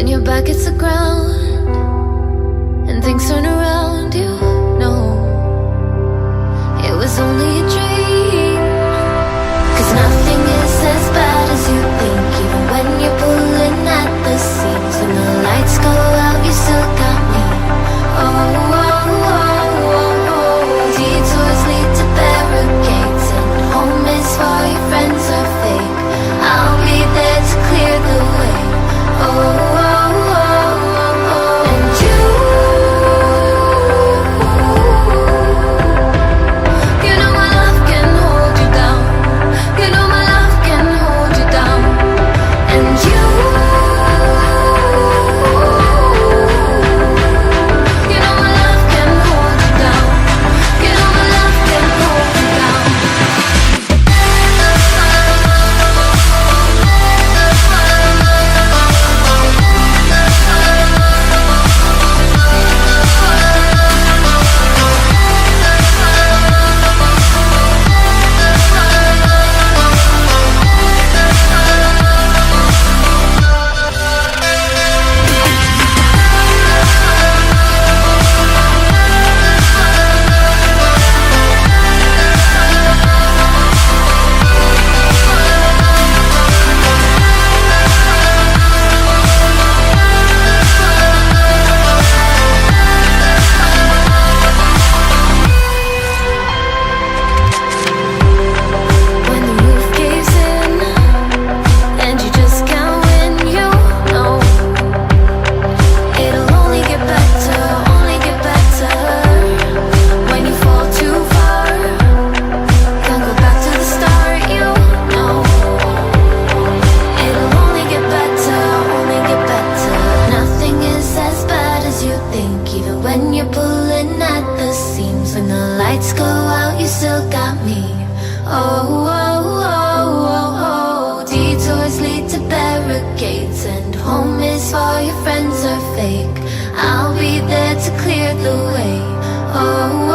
when your back hits the ground and things turn around, you know it was only a dream. 'Cause nothing is as bad as you think, even when you're pulling at the seams. When the lights go out, you still got me. Oh, oh, oh, oh, oh. Detours lead to barricades, and home is for your friends are fake. I'll be there to clear the way. Oh, oh, oh, oh, oh. And you know my love can hold you down. You know my love can hold you down. And you know my love can hold you down. You know my love can hold you down. When the roof caves in and you just can't win, you know it'll only get better, only get better. When you fall too far, can't go back to the start, you know it'll only get better, only get better. Nothing is as bad as you think, even when you're pulling at the seams. When the lights go out, you still got me. Oh, oh, oh, oh, oh. Detours lead to barricades, and home is for your friends are fake. I'll be there to clear the way. Oh,